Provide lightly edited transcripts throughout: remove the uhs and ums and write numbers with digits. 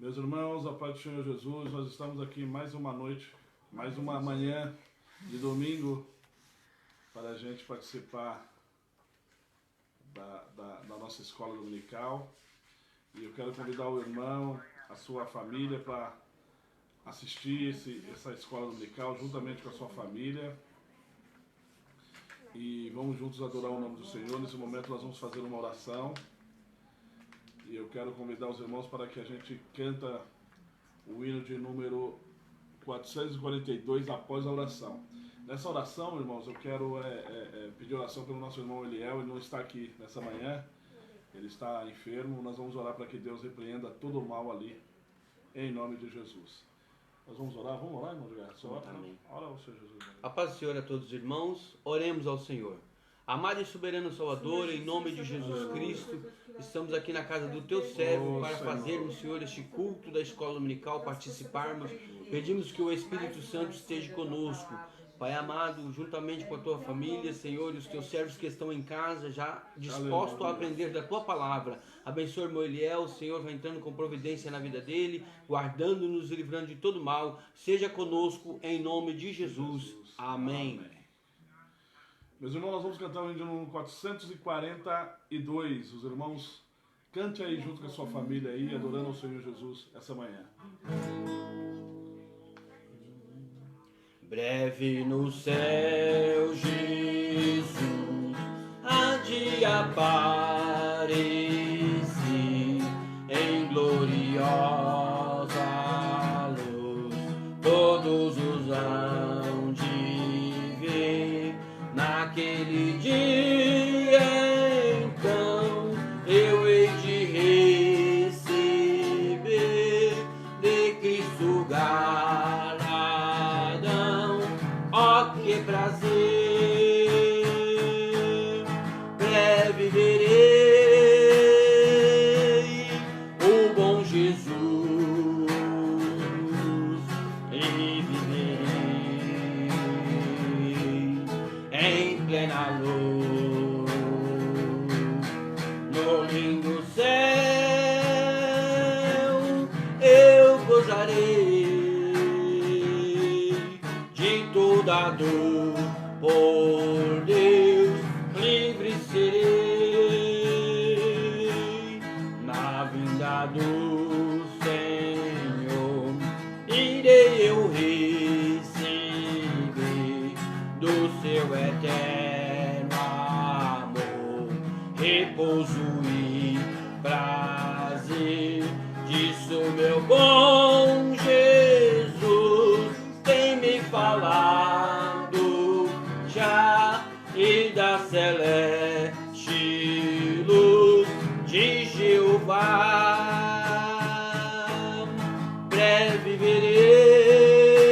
Meus irmãos, a paz do Senhor Jesus, nós estamos aqui mais uma noite, mais uma manhã de domingo para a gente participar da nossa escola dominical. E eu quero convidar o irmão, a sua família para assistir essa escola dominical juntamente com a sua família. E vamos juntos adorar o nome do Senhor. Nesse momento nós vamos fazer uma oração. E eu quero convidar os irmãos para que a gente canta o hino de número 442 após a oração. Nessa oração, irmãos, eu quero pedir oração pelo nosso irmão Eliel. Ele não está aqui nessa manhã, ele está enfermo. Nós vamos orar para que Deus repreenda todo o mal ali, em nome de Jesus. Nós vamos orar, irmão Edgar? Amém. Ora ao Senhor Jesus. A paz do Senhor a todos os irmãos, oremos ao Senhor. Amado e soberano Salvador, em nome de Jesus Cristo, estamos aqui na casa do Teu servo para fazermos, Senhor, este culto da escola dominical, participarmos. Pedimos que o Espírito Santo esteja conosco. Pai amado, juntamente com a Tua família, Senhor, e os Teus servos que estão em casa, já dispostos a aprender da Tua palavra. Abençoe o irmão Eliel, Senhor, vai entrando com providência na vida dele, guardando-nos e livrando de todo mal. Seja conosco, em nome de Jesus. Amém. Meus irmãos, nós vamos cantar o hino de número 442. Os irmãos, cante aí junto com a sua família aí, adorando ao Senhor Jesus essa manhã. Breve no céu, Jesus há de aparecer em gloriosa luz. Todos os hão de ver naquele dia, então eu hei de receber de Cristo galardão. Ó, que prazer, breve verei o bom Jesus e viverei em plena luz, no lindo céu eu gozarei de toda dor, por Deus livre serei na vinda do Senhor. Irei eu receber do seu eterno amor, repouso e prazer. Disso meu bom Jesus tem me falado já, e da celeste luz de Jeová. Breve verei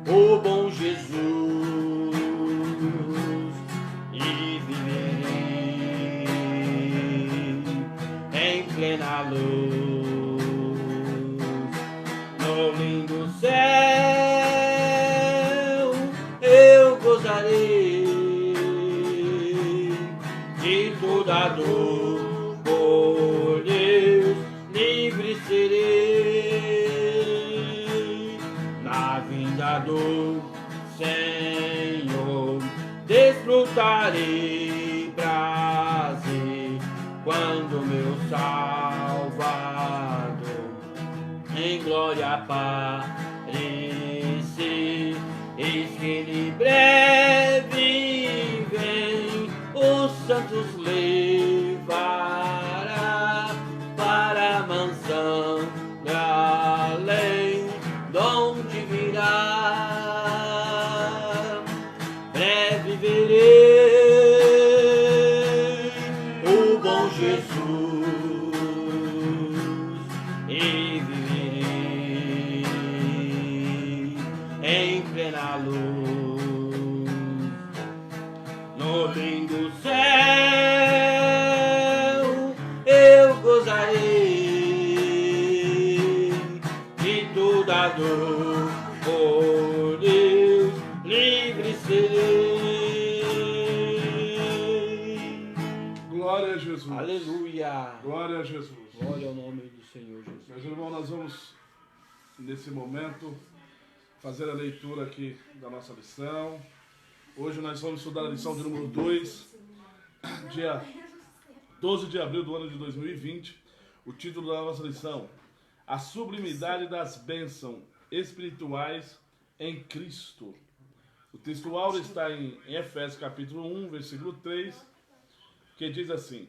o bom Jesus e viverei em plena luz, no lindo céu eu gozarei de toda dor, por Deus livre serei na vinda do Senhor. Desfrutarei prazer quando meu Salvador em glória aparecer. Eis que ele breve vem, os santos levará para a mansão além, donde virá. Breve verei o bom Jesus e viverei em plena luz, no lindo céu eu gozarei de toda dor, por Deus livre serei. Glória a Jesus. Aleluia. Glória a Jesus. Glória Glória ao nome do Senhor Jesus. Meus irmãos, nós vamos, nesse momento, fazer a leitura aqui da nossa lição. Hoje nós vamos estudar a lição de número 2, dia 12 de abril do ano de 2020. O título da nossa lição: A sublimidade das bênçãos espirituais em Cristo. O texto áureo está em Efésios capítulo 1, versículo 3, que diz assim: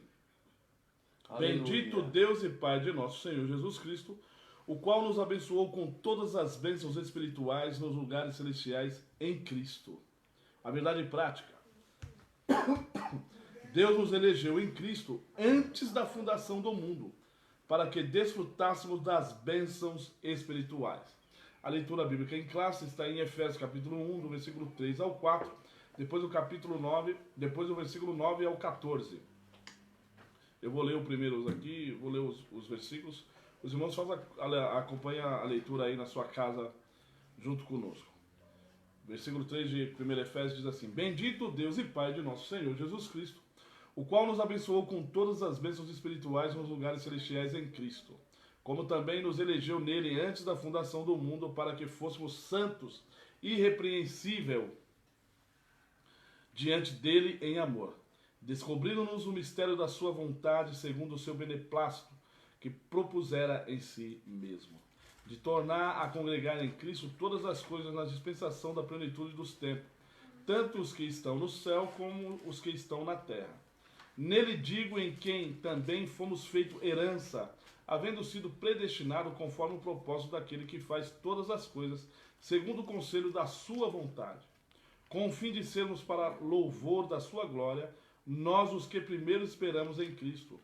Aleluia. Bendito Deus e Pai de nosso Senhor Jesus Cristo, o qual nos abençoou com todas as bênçãos espirituais nos lugares celestiais em Cristo. A verdade prática: Deus nos elegeu em Cristo antes da fundação do mundo, para que desfrutássemos das bênçãos espirituais. A leitura bíblica em classe está em Efésios capítulo 1, do versículo 3 ao 4, depois do capítulo 9, depois do versículo 9 ao 14. Eu vou ler o primeiro aqui, vou ler os versículos. Os irmãos acompanhem a leitura aí na sua casa junto conosco. Versículo 3 de 1 Efésios diz assim: Bendito Deus e Pai de nosso Senhor Jesus Cristo, o qual nos abençoou com todas as bênçãos espirituais nos lugares celestiais em Cristo, como também nos elegeu nele antes da fundação do mundo, para que fôssemos santos, irrepreensível diante dele em amor, descobrindo-nos o mistério da sua vontade, segundo o seu beneplácito, que propusera em si mesmo, de tornar a congregar em Cristo todas as coisas na dispensação da plenitude dos tempos, tanto os que estão no céu como os que estão na terra. Nele digo, em quem também fomos feito herança, havendo sido predestinado conforme o propósito daquele que faz todas as coisas, segundo o conselho da sua vontade, com o fim de sermos para louvor da sua glória, nós os que primeiro esperamos em Cristo,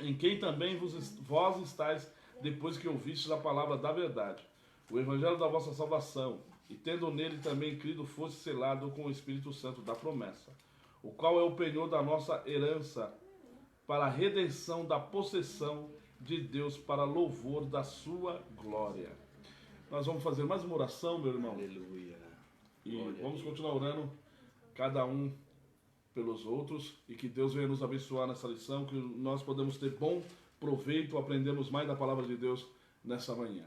em quem também vós estáis, depois que ouvistes a palavra da verdade, o evangelho da vossa salvação, e tendo nele também crido, fosse selado com o Espírito Santo da promessa, o qual é o penhor da nossa herança, para a redenção da possessão de Deus, para louvor da sua glória. Nós vamos fazer mais uma oração, meu irmão. Aleluia. E vamos continuar orando, cada um pelos outros, e que Deus venha nos abençoar nessa lição, que nós podemos ter bom proveito, aprendemos mais da palavra de Deus nessa manhã.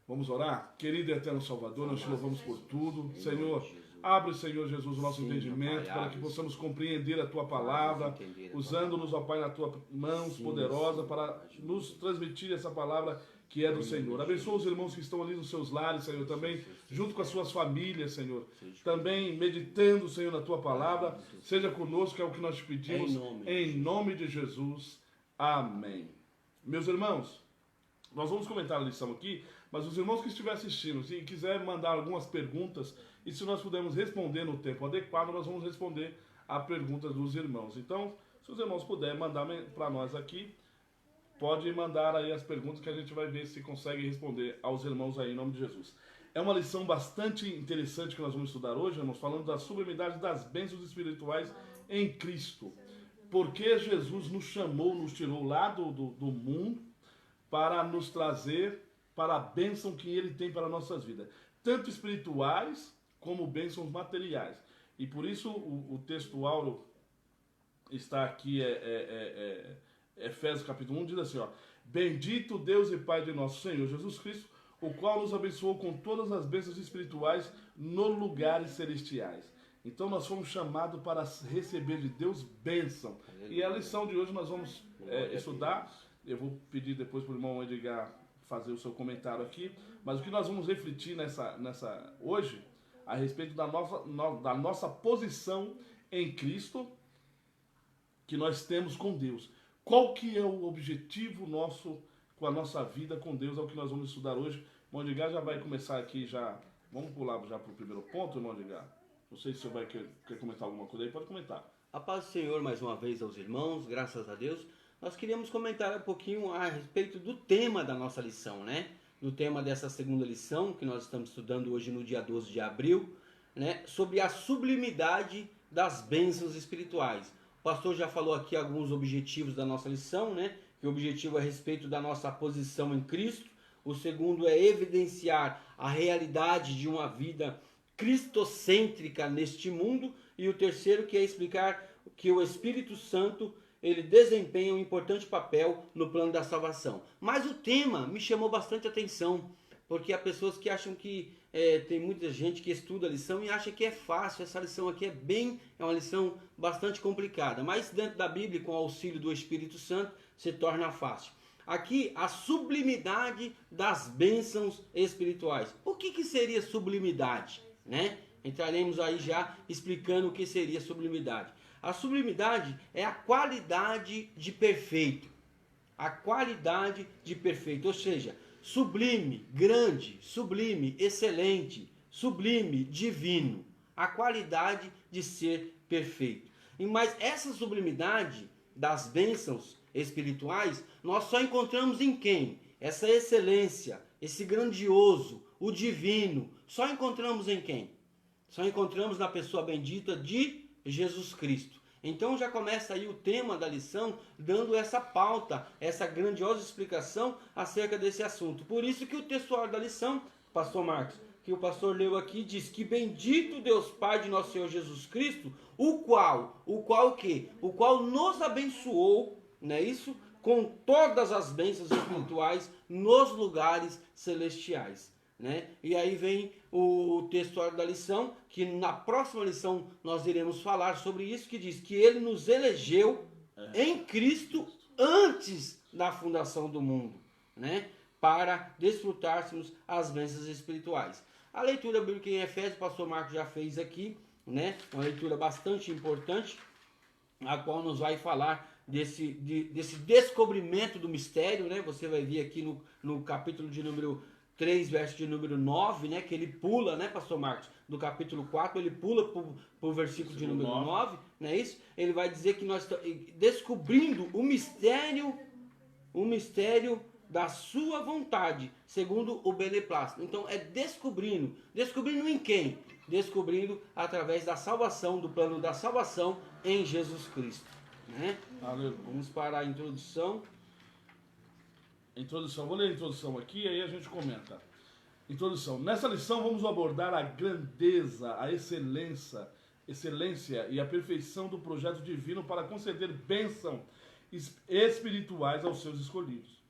Vamos orar? Querido e eterno Salvador, nós te louvamos por tudo. Senhor, abre, Senhor Jesus, o nosso entendimento, para que possamos compreender a Tua palavra, usando-nos, ó Pai, nas Tuas mãos poderosas, para nos transmitir essa palavra que é do Senhor. Abençoa os irmãos que estão ali nos seus lares, Senhor, também junto com as suas famílias, Senhor, também meditando, Senhor, na Tua palavra. Seja conosco, é o que nós te pedimos, em nome de Jesus. Amém. Meus irmãos, nós vamos comentar a lição aqui, mas os irmãos que estiverem assistindo, se quiser mandar algumas perguntas, e se nós pudermos responder no tempo adequado, nós vamos responder a pergunta dos irmãos. Então, se os irmãos puderem mandar para nós aqui, pode mandar aí as perguntas que a gente vai ver se consegue responder aos irmãos aí, em nome de Jesus. É uma lição bastante interessante que nós vamos estudar hoje, irmãos, falando da sublimidade das bênçãos espirituais em Cristo. Porque Jesus nos chamou, nos tirou lá do mundo para nos trazer para a bênção que Ele tem para nossas vidas, tanto espirituais como bênçãos materiais. E por isso o texto áureo está aqui, Efésios capítulo 1, diz assim, ó: Bendito Deus e Pai de nosso Senhor Jesus Cristo, o qual nos abençoou com todas as bênçãos espirituais nos lugares celestiais. Então nós fomos chamados para receber de Deus bênção. E a lição de hoje nós vamos estudar. Eu vou pedir depois para o irmão Edgar fazer o seu comentário aqui. Mas o que nós vamos refletir hoje, a respeito da nossa posição em Cristo, que nós temos com Deus. Qual que é o objetivo nosso com a nossa vida com Deus? É o que nós vamos estudar hoje. O irmão Edgar já vai começar aqui já. Vamos pular já para o primeiro ponto, irmão Edgar? Não sei se você vai quer comentar alguma coisa aí, pode comentar. A paz do Senhor mais uma vez aos irmãos, graças a Deus. Nós queríamos comentar um pouquinho a respeito do tema da nossa lição, né? No tema dessa segunda lição, que nós estamos estudando hoje no dia 12 de abril, né? Sobre a sublimidade das bênçãos espirituais. O pastor já falou aqui alguns objetivos da nossa lição, né? Que o objetivo é a respeito da nossa posição em Cristo. O segundo é evidenciar a realidade de uma vida cristocêntrica neste mundo, e o terceiro que é explicar que o Espírito Santo ele desempenha um importante papel no plano da salvação. Mas o tema me chamou bastante atenção, porque há pessoas que acham que tem muita gente que estuda a lição e acha que é fácil. Essa lição aqui é uma lição bastante complicada, mas dentro da Bíblia, com o auxílio do Espírito Santo, se torna fácil. Aqui, a sublimidade das bênçãos espirituais. O que seria sublimidade, né? Entraremos aí já explicando o que seria sublimidade. A sublimidade é a qualidade de perfeito. A qualidade de perfeito, ou seja, sublime, grande, sublime, excelente, sublime, divino. A qualidade de ser perfeito. Mas essa sublimidade das bênçãos espirituais, nós só encontramos em quem? Essa excelência, esse grandioso, o divino, só encontramos em quem? Só encontramos na pessoa bendita de Jesus Cristo. Então já começa aí o tema da lição, dando essa pauta, essa grandiosa explicação acerca desse assunto. Por isso que o textuário da lição, pastor Marcos, que o pastor leu aqui, diz que bendito Deus Pai de nosso Senhor Jesus Cristo, o qual o quê? O qual nos abençoou, não é isso? Com todas as bênçãos espirituais nos lugares celestiais. Né? E aí vem o textuário da lição, que na próxima lição nós iremos falar sobre isso, que diz que ele nos elegeu em Cristo antes da fundação do mundo, né? Para desfrutássemos as bênçãos espirituais. A leitura bíblica em Efésios, o pastor Marcos já fez aqui, né? Uma leitura bastante importante, a qual nos vai falar desse descobrimento do mistério, né? Você vai ver aqui no capítulo de número 3, verso de número 9, né, que ele pula, né, pastor Marcos, do capítulo 4, ele pula para o versículo de número 9, não é isso? Ele vai dizer que nós estamos descobrindo o mistério da sua vontade, segundo o beneplácito. Então é descobrindo em quem? Descobrindo através da salvação, do plano da salvação em Jesus Cristo, né? Vamos para a introdução. Vou ler a introdução aqui e aí a gente comenta. Introdução. Nessa lição vamos abordar a grandeza, a excelência e a perfeição do projeto divino para conceder bênçãos espirituais aos seus escolhidos.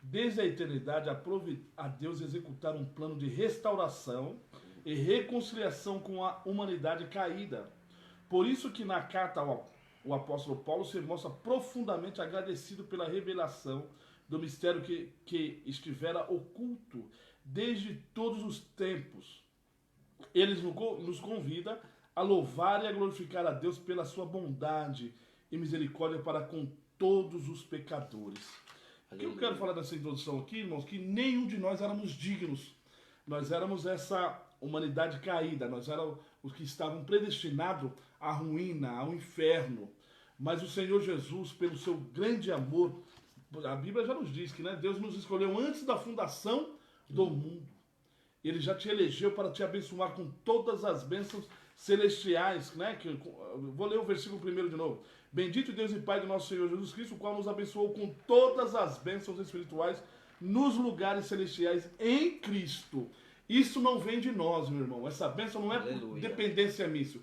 Desde a eternidade, aprove a Deus executar um plano de restauração e reconciliação com a humanidade caída. Por isso que na carta o apóstolo Paulo se mostra profundamente agradecido pela revelação do mistério que estivera oculto desde todos os tempos. Ele nos convida a louvar e a glorificar a Deus pela sua bondade e misericórdia para com todos os pecadores. O que eu quero falar dessa introdução aqui, irmãos, que nenhum de nós éramos dignos. Nós éramos essa humanidade caída, nós éramos os que estavam predestinados à ruína, ao inferno. Mas o Senhor Jesus, pelo seu grande amor, a Bíblia já nos diz que, né, Deus nos escolheu antes da fundação do mundo. Ele já te elegeu para te abençoar com todas as bênçãos celestiais, né? Vou ler o versículo 1 de novo. Bendito Deus e Pai do nosso Senhor Jesus Cristo, o qual nos abençoou com todas as bênçãos espirituais nos lugares celestiais em Cristo. Isso não vem de nós, meu irmão. Essa bênção não é por dependência minha,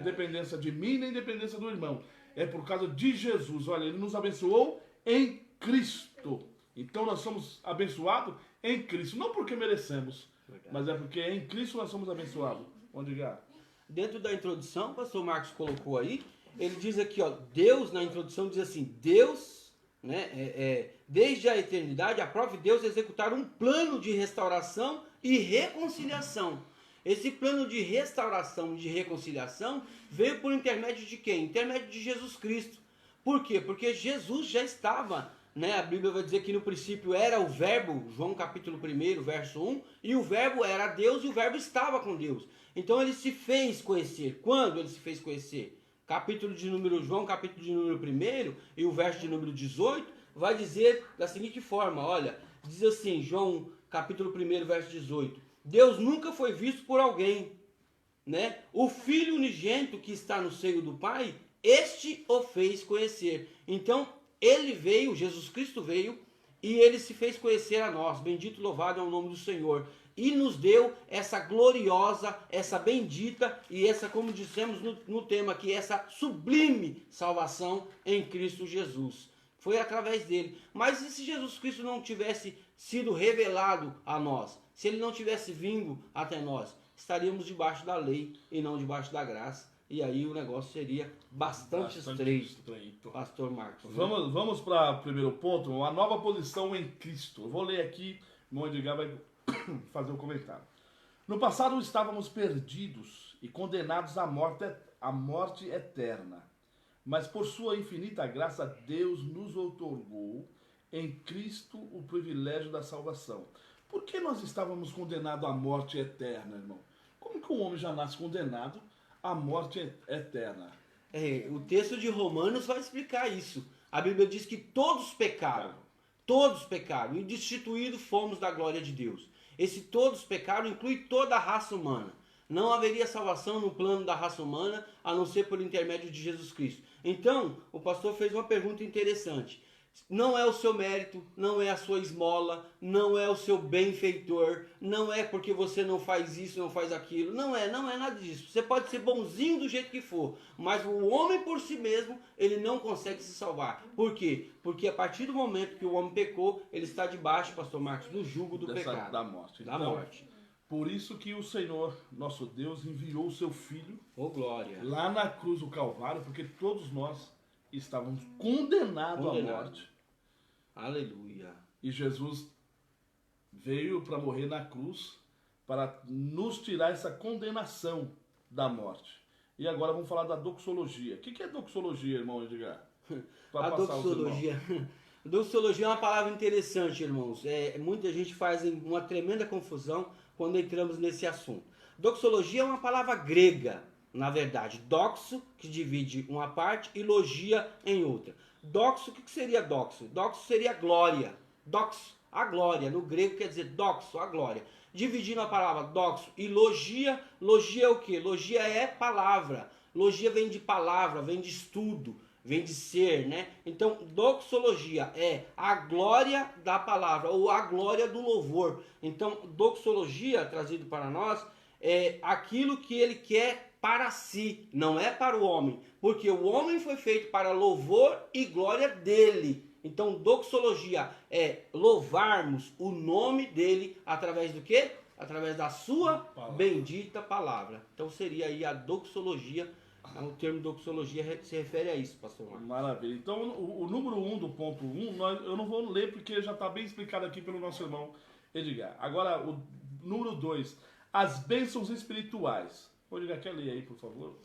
dependência de mim, nem dependência do irmão. É por causa de Jesus. Olha, ele nos abençoou em Cristo. Então nós somos abençoados em Cristo. Não porque merecemos, mas é porque em Cristo nós somos abençoados. Onde ligar? Dentro da introdução, o pastor Marcos colocou aí, ele diz aqui, ó, Deus, na introdução diz assim, Deus, né, desde a eternidade, aprove Deus executar um plano de restauração e reconciliação. Esse plano de restauração e de reconciliação veio por intermédio de quem? Intermédio de Jesus Cristo. Por quê? Porque Jesus já estava, né? A Bíblia vai dizer que no princípio era o verbo, João capítulo 1, verso 1, e o verbo era Deus e o verbo estava com Deus. Então ele se fez conhecer. Quando ele se fez conhecer? João capítulo de número 1 e o verso de número 18 vai dizer da seguinte forma, olha, diz assim, João capítulo 1, verso 18, Deus nunca foi visto por alguém, né? O Filho unigênito que está no seio do Pai, este o fez conhecer. Então, ele veio, Jesus Cristo veio, e ele se fez conhecer a nós. Bendito e louvado é o nome do Senhor. e nos deu essa gloriosa, essa bendita e essa, como dissemos no tema aqui, essa sublime salvação em Cristo Jesus. Foi através dele. Mas e se Jesus Cristo não tivesse sido revelado a nós? Se ele não tivesse vindo até nós? Estaríamos debaixo da lei e não debaixo da graça. E aí o negócio seria bastante estreito. Pastor Marcos. Vamos para o primeiro ponto, a nova posição em Cristo. Eu vou ler aqui, o irmão Edgar vai fazer o comentário. No passado estávamos perdidos e condenados à morte eterna. Mas por sua infinita graça, Deus nos outorgou em Cristo o privilégio da salvação. Por que nós estávamos condenados à morte eterna, irmão? Como que o homem já nasce condenado à morte eterna? O texto de Romanos vai explicar isso. A Bíblia diz que todos pecaram, e destituídos fomos da glória de Deus. Esse todos pecaram inclui toda a raça humana. Não haveria salvação no plano da raça humana, a não ser por intermédio de Jesus Cristo. Então, o pastor fez uma pergunta interessante. Não é o seu mérito, não é a sua esmola, não é o seu benfeitor, não é porque você não faz isso, não faz aquilo. Não é nada disso. Você pode ser bonzinho do jeito que for, mas o homem por si mesmo, ele não consegue se salvar. Por quê? Porque a partir do momento que o homem pecou, ele está debaixo, pastor Marcos, do jugo do pecado. Da morte. Da morte. Por isso que o Senhor, nosso Deus, enviou o seu Filho glória, lá na cruz do Calvário, porque todos nós estávamos condenados à morte. Aleluia. E Jesus veio para morrer na cruz para nos tirar essa condenação da morte. E agora vamos falar da doxologia. O que é doxologia, irmão Edgar? A doxologia. Doxologia é uma palavra interessante, irmãos. Muita gente faz uma tremenda confusão quando entramos nesse assunto. Doxologia é uma palavra grega, na verdade. Doxo, que divide uma parte, e logia em outra. Doxo, o que seria doxo? Doxo seria glória. Doxo, a glória. No grego quer dizer doxo, a glória. Dividindo a palavra doxo e logia, logia é o quê? Logia é palavra. Logia vem de palavra, vem de estudo, vem de ser, né? Então, doxologia é a glória da palavra, ou a glória do louvor. Então, doxologia, trazido para nós, é aquilo que ele quer para si, não é para o homem. Porque o homem foi feito para louvor e glória dele. Então, doxologia é louvarmos o nome dele através do quê? Através da sua bendita palavra. Então, seria aí a doxologia. O termo doxologia se refere a isso, pastor Marcos. Maravilha. Então, o número 1 do ponto 1, eu não vou ler porque já está bem explicado aqui pelo nosso irmão Edgar. Agora, o número 2, as bênçãos espirituais. O Edgar, quer ler aí, por favor?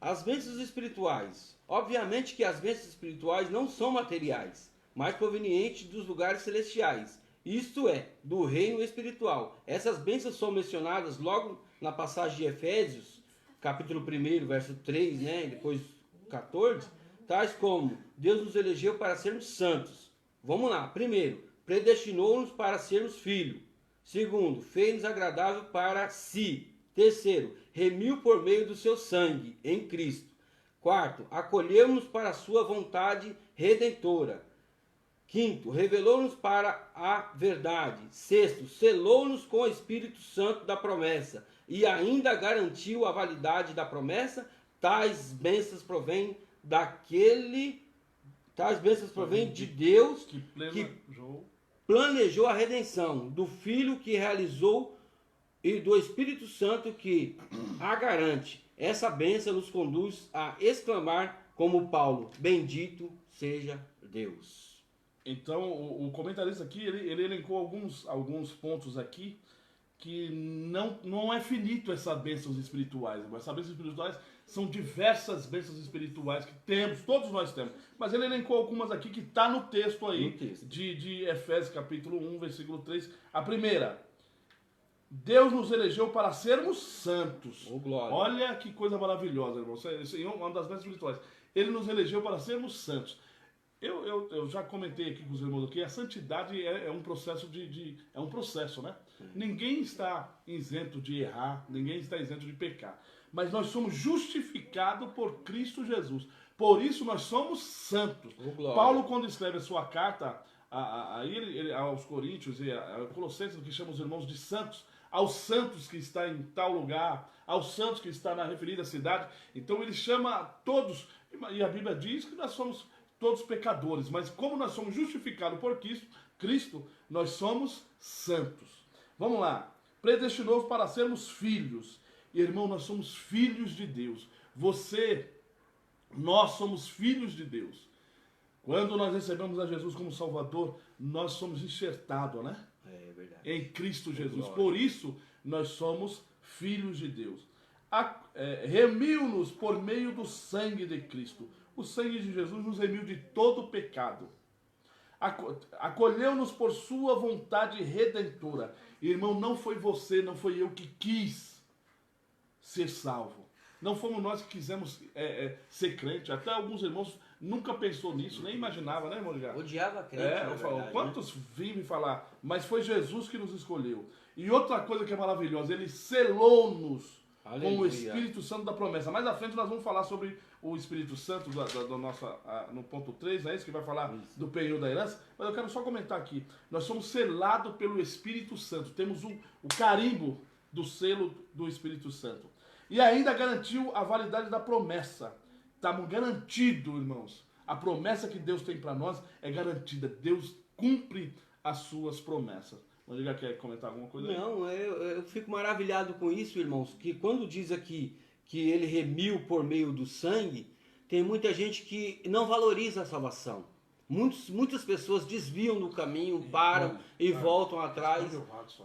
As bênçãos espirituais. Obviamente que as bênçãos espirituais não são materiais, mas provenientes dos lugares celestiais. Isto é, do reino espiritual. Essas bênçãos são mencionadas logo na passagem de Efésios, capítulo 1, verso 3, né? Depois 14, tais como Deus nos elegeu para sermos santos. Vamos lá. Primeiro, predestinou-nos para sermos filhos. Segundo, fez-nos agradável para si. Terceiro, remiu por meio do seu sangue em Cristo. Quarto, acolheu-nos para a sua vontade redentora. Quinto, revelou-nos para a verdade. Sexto, selou-nos com o Espírito Santo da promessa e ainda garantiu a validade da promessa. Tais bênçãos provêm de Deus que planejou a redenção, do Filho que realizou e do Espírito Santo que a garante. Essa bênção nos conduz a exclamar como Paulo: bendito seja Deus. Então, o comentarista aqui, ele elencou alguns pontos aqui que não é finito essas bênçãos espirituais. Essas bênçãos espirituais são diversas bênçãos espirituais que temos, todos nós temos. Mas ele elencou algumas aqui que está no texto aí, de Efésios capítulo 1, versículo 3. A primeira: Deus nos elegeu para sermos santos. Oh, glória. Olha que coisa maravilhosa, irmão. Isso é uma das bênçãos espirituais. Ele nos elegeu para sermos santos. Eu já comentei aqui com os irmãos aqui, a santidade é um processo é um processo, né? Ninguém está isento de errar, ninguém está isento de pecar. Mas nós somos justificados por Cristo Jesus. Por isso nós somos santos. Oh, Paulo, quando escreve a sua carta aos Coríntios e a Colossenses, que chama os irmãos de santos, aos santos que está em tal lugar, aos santos que está na referida cidade. Então ele chama todos, e a Bíblia diz que nós somos todos pecadores, mas como nós somos justificados por Cristo, nós somos santos. Vamos lá. Predestinou para sermos filhos. Irmão, nós somos filhos de Deus. Nós somos filhos de Deus. Quando nós recebemos a Jesus como Salvador, nós somos enxertados, né? É verdade. Em Cristo Jesus. Glória. Por isso, nós somos filhos de Deus. Remiu-nos por meio do sangue de Cristo. O sangue de Jesus nos remiu de todo pecado. Acolheu-nos por sua vontade redentora. Irmão, não foi você, não foi eu que quis ser salvo. Não fomos nós que quisemos ser crente. Até alguns irmãos nunca pensou nisso, nem imaginava, né, irmão? Odiava crente, quantos vivem falar? Mas foi Jesus que nos escolheu. E outra coisa que é maravilhosa, ele selou-nos com o Espírito Santo da promessa. Mais à frente nós vamos falar sobre o Espírito Santo no ponto 3, é isso que vai falar do penhor da herança. Mas eu quero só comentar aqui. Nós somos selados pelo Espírito Santo. Temos o carimbo do selo do Espírito Santo. E ainda garantiu a validade da promessa. Estamos garantidos, irmãos. A promessa que Deus tem para nós é garantida. Deus cumpre as suas promessas. O Diga quer comentar alguma coisa aí? Não, eu fico maravilhado com isso, irmãos, que quando diz aqui que ele remiu por meio do sangue, tem muita gente que não valoriza a salvação. Muitas pessoas desviam do caminho, param e voltam atrás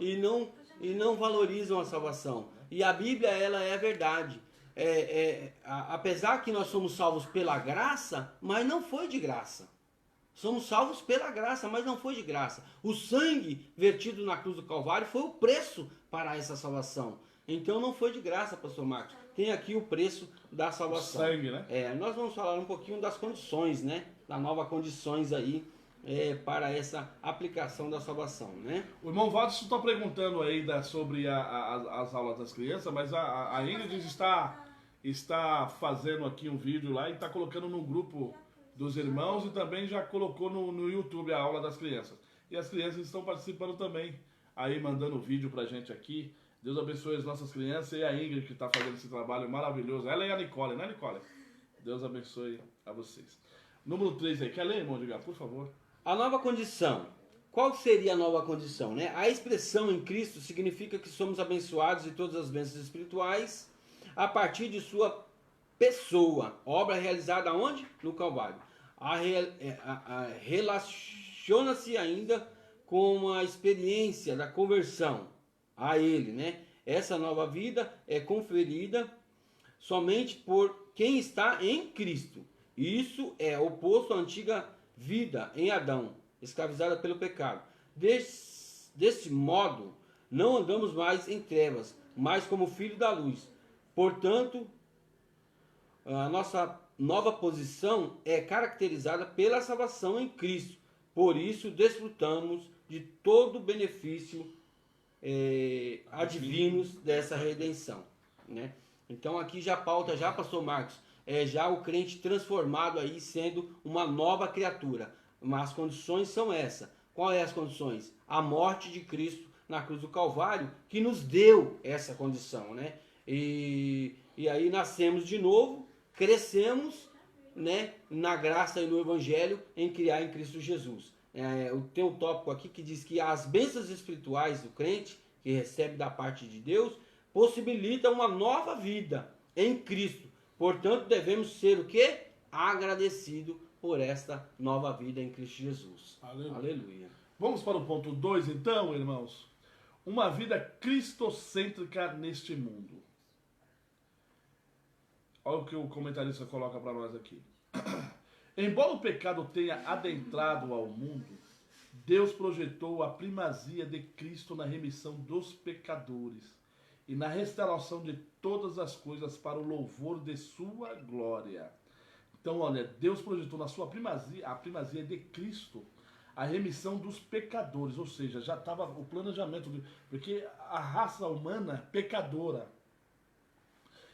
e não valorizam a salvação. E a Bíblia, ela é a verdade. Apesar que nós somos salvos pela graça, mas não foi de graça. Somos salvos pela graça, mas não foi de graça. O sangue vertido na cruz do Calvário foi o preço para essa salvação. Então não foi de graça, pastor Marcos. Tem aqui o preço da salvação. O sangue, né? Nós vamos falar um pouquinho das condições, né? Das novas condições aí para essa aplicação da salvação, né? O irmão Watson está perguntando aí sobre as aulas das crianças, mas a Ingrid está fazendo aqui um vídeo lá e está colocando no grupo dos irmãos e também já colocou no YouTube a aula das crianças. E as crianças estão participando também, aí mandando vídeo pra gente aqui. Deus abençoe as nossas crianças e a Ingrid que está fazendo esse trabalho maravilhoso. Ela e a Nicole, né, Nicole? Deus abençoe a vocês. Número 3 aí, quer ler, irmão Edgar, por favor? A nova condição. Qual seria a nova condição, né? A expressão em Cristo significa que somos abençoados de todas as bênçãos espirituais a partir de sua pessoa. Obra realizada onde? No Calvário. Relaciona-se ainda com a experiência da conversão a Ele, né? Essa nova vida é conferida somente por quem está em Cristo. Isso é oposto à antiga vida em Adão, escravizada pelo pecado. Desse modo, não andamos mais em trevas, mas como filho da luz. Portanto, a nossa nova posição é caracterizada pela salvação em Cristo. Por isso, desfrutamos de todo o benefício advindos dessa redenção, né? Então aqui já pauta, já pastor Marcos, já o crente transformado aí sendo uma nova criatura. Mas as condições são essas. Quais as condições? A morte de Cristo na cruz do Calvário que nos deu essa condição, né? E aí nascemos de novo, crescemos, né, na graça e no Evangelho em criar em Cristo Jesus. Tem um tópico aqui que diz que as bênçãos espirituais do crente, que recebe da parte de Deus, possibilitam uma nova vida em Cristo. Portanto, devemos ser o quê? Agradecido por esta nova vida em Cristo Jesus. Aleluia. Aleluia. Vamos para o ponto 2 então, irmãos. Uma vida cristocêntrica neste mundo. Olha o que o comentarista coloca para nós aqui. Embora o pecado tenha adentrado ao mundo, Deus projetou a primazia de Cristo na remissão dos pecadores e na restauração de todas as coisas para o louvor de sua glória. Então, olha, Deus projetou na sua primazia, a primazia de Cristo, a remissão dos pecadores, ou seja, já estava o planejamento, porque a raça humana é pecadora.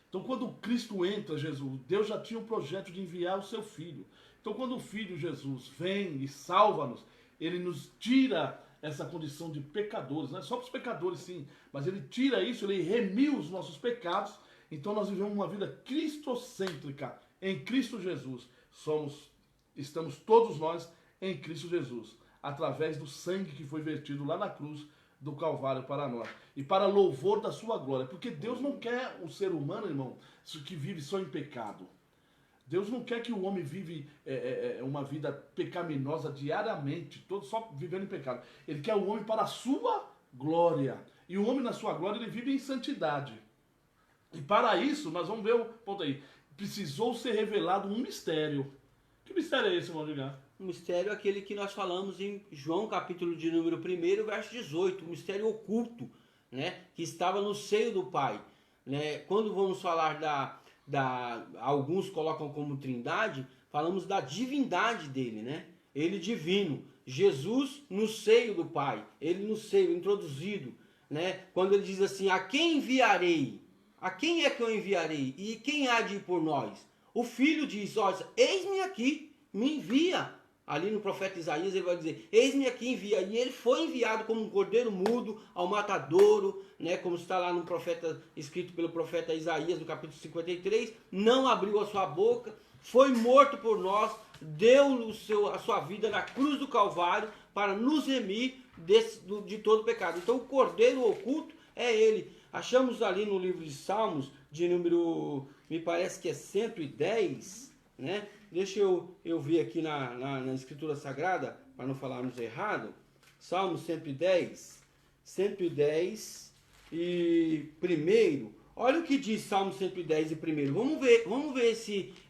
Então, quando Cristo entra, Jesus, Deus já tinha um projeto de enviar o seu Filho. Então, quando o Filho Jesus vem e salva-nos, ele nos tira essa condição de pecadores, não é só para os pecadores sim, mas ele tira isso, ele remiu os nossos pecados, então nós vivemos uma vida cristocêntrica, em Cristo Jesus. Estamos todos nós em Cristo Jesus, através do sangue que foi vertido lá na cruz do Calvário para nós, e para louvor da sua glória, porque Deus não quer o ser humano, irmão, que vive só em pecado. Deus não quer que o homem vive uma vida pecaminosa diariamente, todo só vivendo em pecado. Ele quer o homem para a sua glória. E o homem na sua glória, ele vive em santidade. E para isso, nós vamos ver o ponto aí. Precisou ser revelado um mistério. Que mistério é esse, irmão Edgar? O mistério é aquele que nós falamos em João, capítulo de número 1, verso 18. O mistério oculto, né? Que estava no seio do Pai. Né? Quando vamos falar alguns colocam como trindade, falamos da divindade dele, né? Ele divino, Jesus no seio do Pai, ele no seio, introduzido, né? Quando ele diz assim, a quem enviarei? A quem é que eu enviarei? E quem há de ir por nós? O Filho diz, ó, eis-me aqui, me envia. Ali no profeta Isaías ele vai dizer, eis-me aqui, envia. E ele foi enviado como um cordeiro mudo ao matadouro, né? Como está lá no profeta, escrito pelo profeta Isaías, no capítulo 53, não abriu a sua boca, foi morto por nós, deu a sua vida na cruz do Calvário para nos remir de todo pecado. Então o cordeiro oculto é ele. Achamos ali no livro de Salmos, de número, me parece que é 110, né? Deixa eu ver aqui na Escritura Sagrada, para não falarmos errado. Salmo 110 e primeiro. Olha o que diz Salmo 110 e primeiro. Vamos ver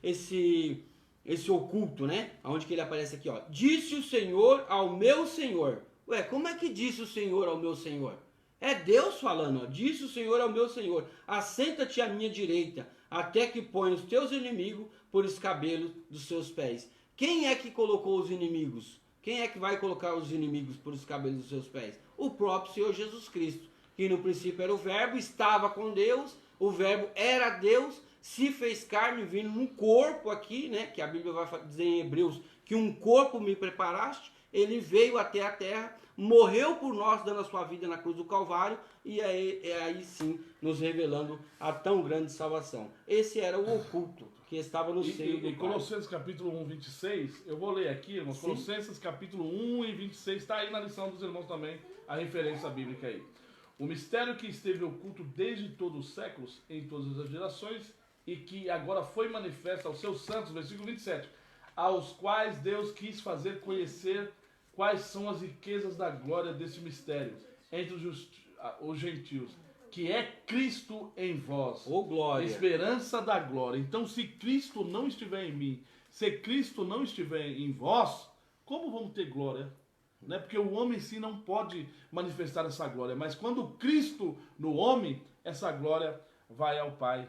esse oculto, né? Onde que ele aparece aqui, ó. Disse o Senhor ao meu Senhor. Ué, como é que disse o Senhor ao meu Senhor? É Deus falando, ó. Disse o Senhor ao meu Senhor, assenta-te à minha direita, até que ponha os teus inimigos por escabelo dos seus pés. Quem é que colocou os inimigos? Quem é que vai colocar os inimigos por escabelo dos seus pés? O próprio Senhor Jesus Cristo, que no princípio era o Verbo, estava com Deus, o Verbo era Deus, se fez carne, vindo num corpo aqui, né? Que a Bíblia vai dizer em Hebreus, que um corpo me preparaste, ele veio até a terra, morreu por nós, dando a sua vida na cruz do Calvário, e aí sim nos revelando a tão grande salvação. Esse era o oculto que estava no seio do Pai. Colossenses capítulo 1, 26, eu vou ler aqui, irmãos. Sim. Colossenses capítulo 1 e 26, está aí na lição dos irmãos também, a referência bíblica aí. O mistério que esteve oculto desde todos os séculos, em todas as gerações, e que agora foi manifesto aos seus santos, versículo 27, aos quais Deus quis fazer conhecer quais são as riquezas da glória desse mistério entre os gentios, que é Cristo em vós, glória, esperança da glória. Então, se Cristo não estiver em mim, se Cristo não estiver em vós, como vamos ter glória? Né? Porque o homem em si não pode manifestar essa glória, mas quando Cristo no homem, essa glória vai ao Pai.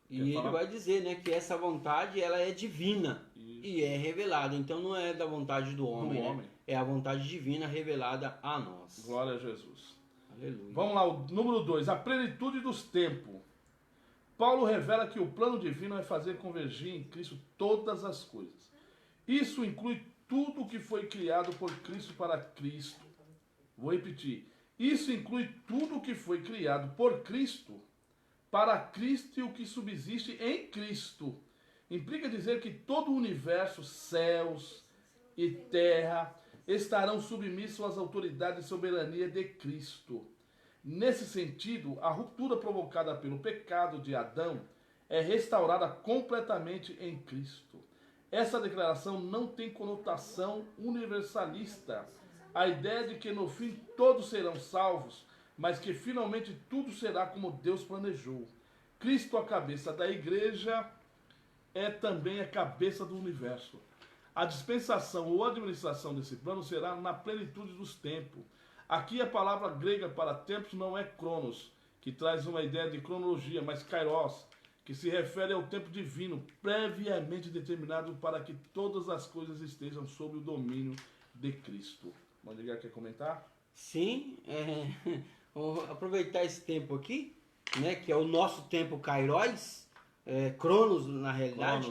E ele vai dizer, né, que essa vontade ela é divina. Isso. E é revelada. Então não é da vontade do homem, né? É a vontade divina revelada a nós. Glória a Jesus. Aleluia. Vamos lá, o número 2, a plenitude dos tempos. Paulo revela que o plano divino é fazer convergir em Cristo todas as coisas. Isso inclui tudo o que foi criado por Cristo para Cristo. Vou repetir. Isso inclui tudo o que foi criado por Cristo para Cristo e o que subsiste em Cristo. Implica dizer que todo o universo, céus e terra, estarão submissos às autoridades e soberania de Cristo. Nesse sentido, a ruptura provocada pelo pecado de Adão é restaurada completamente em Cristo. Essa declaração não tem conotação universalista. A ideia de que no fim todos serão salvos, mas que finalmente tudo será como Deus planejou. Cristo, a cabeça da igreja, é também a cabeça do universo. A dispensação ou administração desse plano será na plenitude dos tempos. Aqui a palavra grega para tempos não é cronos, que traz uma ideia de cronologia, mas kairos, que se refere ao tempo divino, previamente determinado para que todas as coisas estejam sob o domínio de Cristo. Madigar quer comentar? Sim, vou aproveitar esse tempo aqui, né, que é o nosso tempo kairos, cronos na realidade,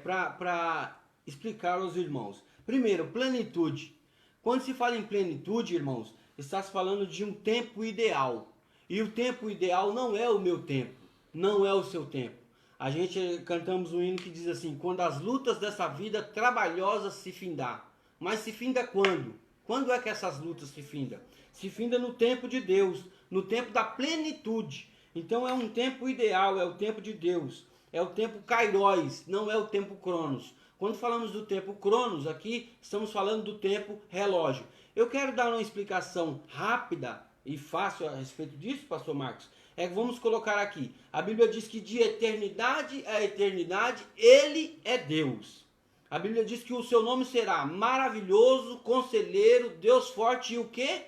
para explicar aos irmãos. Primeiro, plenitude. Quando se fala em plenitude, irmãos, está se falando de um tempo ideal. E o tempo ideal não é o meu tempo, não é o seu tempo. A gente cantamos um hino que diz assim: quando as lutas dessa vida trabalhosa se findar. Mas se finda quando? Quando é que essas lutas se findam? Se finda no tempo de Deus, no tempo da plenitude. Então é um tempo ideal, é o tempo de Deus. É o tempo kairos, não é o tempo cronos. Quando falamos do tempo cronos aqui, estamos falando do tempo relógio. Eu quero dar uma explicação rápida e fácil a respeito disso, pastor Marcos. Vamos colocar aqui. A Bíblia diz que de eternidade a eternidade, Ele é Deus. A Bíblia diz que o seu nome será maravilhoso, conselheiro, Deus forte e o quê?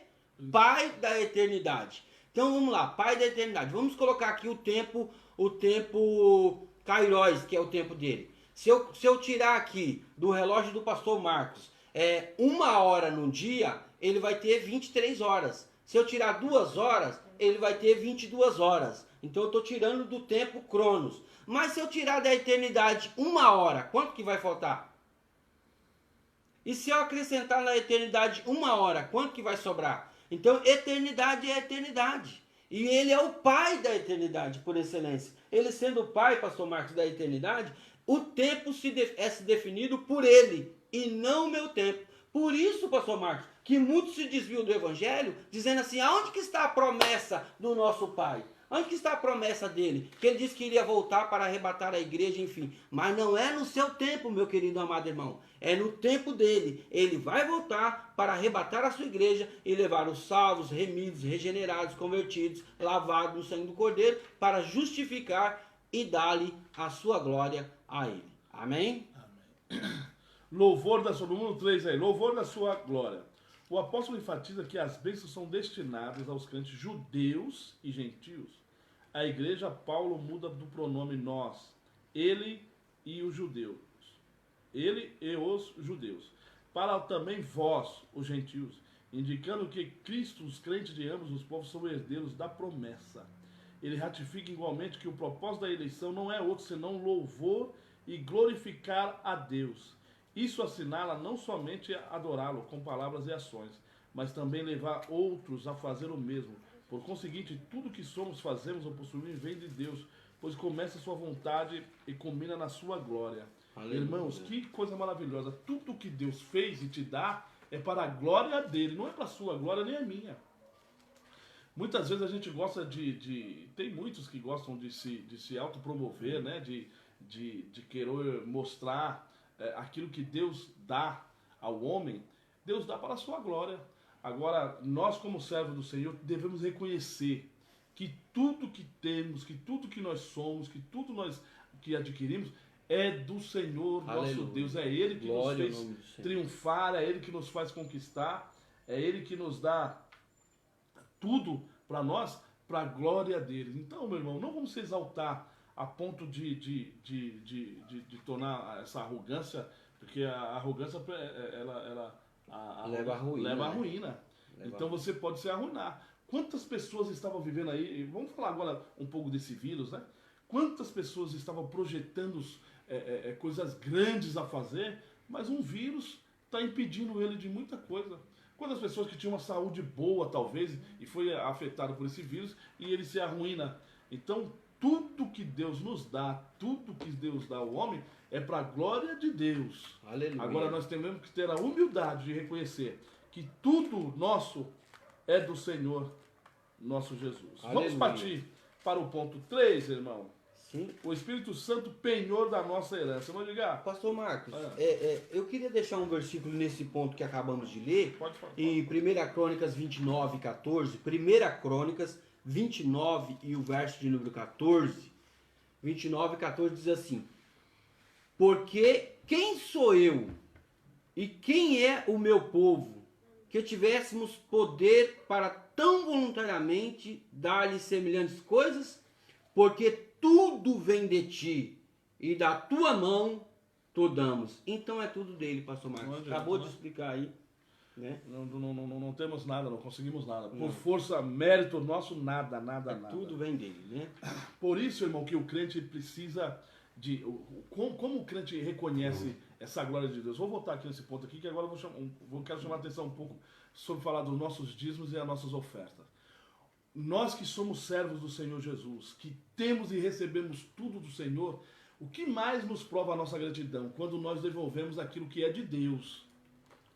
Pai da eternidade. Então vamos lá, Pai da eternidade. Vamos colocar aqui o tempo kairos, que é o tempo dele. Se eu tirar aqui do relógio do pastor Marcos 1 hora no dia, ele vai ter 23 horas. Se eu tirar 2 horas, ele vai ter 22 horas. Então eu estou tirando do tempo cronos. Mas se eu tirar da eternidade 1 hora, quanto que vai faltar? E se eu acrescentar na eternidade 1 hora, quanto que vai sobrar? Então eternidade é eternidade. E ele é o Pai da eternidade, por excelência. Ele sendo o Pai, pastor Marcos, da eternidade, o tempo é definido por ele e não o meu tempo. Por isso, pastor Marcos, que muitos se desviam do evangelho, dizendo assim: aonde que está a promessa do nosso Pai? Onde que está a promessa dele? Que ele disse que iria voltar para arrebatar a igreja, enfim. Mas não é no seu tempo, meu querido amado irmão. É no tempo dele. Ele vai voltar para arrebatar a sua igreja e levar os salvos, remidos, regenerados, convertidos, lavados no sangue do Cordeiro, para justificar e dar-lhe a sua glória a ele. Amém? Amém. Louvor da sua, no número 3 aí, louvor da sua glória. O apóstolo enfatiza que as bênçãos são destinadas aos crentes judeus e gentios. A igreja, Paulo muda do pronome nós, ele e os judeus. Ele e os judeus. Para também vós, os gentios, indicando que Cristo, os crentes de ambos os povos, são herdeiros da promessa. Ele ratifica igualmente que o propósito da eleição não é outro senão louvor e glorificar a Deus. Isso assinala não somente adorá-lo com palavras e ações, mas também levar outros a fazer o mesmo. Por conseguinte, tudo que somos, fazemos ou possuímos vem de Deus, pois começa a sua vontade e culmina na sua glória. Aleluia. Irmãos, que coisa maravilhosa. Tudo que Deus fez e te dá é para a glória dele, não é para a sua glória nem a minha. Muitas vezes a gente gosta tem muitos que gostam de se autopromover, né? de querer mostrar aquilo que Deus dá ao homem. Deus dá para a sua glória. Agora, nós como servos do Senhor devemos reconhecer que tudo que temos, que tudo que nós somos, que tudo nós que adquirimos é do Senhor, aleluia, nosso Deus. É Ele que glória nos fez triunfar, é Ele que nos faz conquistar, é Ele que nos dá tudo para nós, para a glória dele. Então, meu irmão, não vamos se exaltar a ponto de tornar essa arrogância, porque a arrogância leva à ruína. Então você pode se arruinar. Quantas pessoas estavam vivendo aí, vamos falar agora um pouco desse vírus, né? Quantas pessoas estavam projetando coisas grandes a fazer, mas um vírus está impedindo ele de muita coisa. Quantas pessoas que tinham uma saúde boa, talvez, e foi afetado por esse vírus, e ele se arruína. Então, tudo que Deus nos dá, tudo que Deus dá ao homem, é para a glória de Deus. Aleluia. Agora, nós temos que ter a humildade de reconhecer que tudo nosso é do Senhor, nosso Jesus. Aleluia. Vamos partir para o ponto 3, irmão. Sim. O Espírito Santo, penhor da nossa herança. Vamos ligar? Pastor Marcos, eu queria deixar um versículo nesse ponto que acabamos de ler. Pode falar. Em 1 Crônicas 29, 14. 1 Crônicas 29 e o verso de número 14. 29 e 14 diz assim: porque quem sou eu e quem é o meu povo que tivéssemos poder para tão voluntariamente dar-lhe semelhantes coisas? Porque tudo vem de ti, e da tua mão tu damos. Então é tudo dele, pastor Marcos. Acabou de explicar aí. Né? Não temos nada, não conseguimos nada. Por força, mérito nosso, nada. Tudo vem dele, né? Por isso, irmão, que o crente precisa de... Como o crente reconhece essa glória de Deus. Vou voltar aqui nesse ponto aqui, que agora quero chamar a atenção um pouco sobre falar dos nossos dízimos e as nossas ofertas. Nós que somos servos do Senhor Jesus, que temos e recebemos tudo do Senhor, o que mais nos prova a nossa gratidão? Quando nós devolvemos aquilo que é de Deus.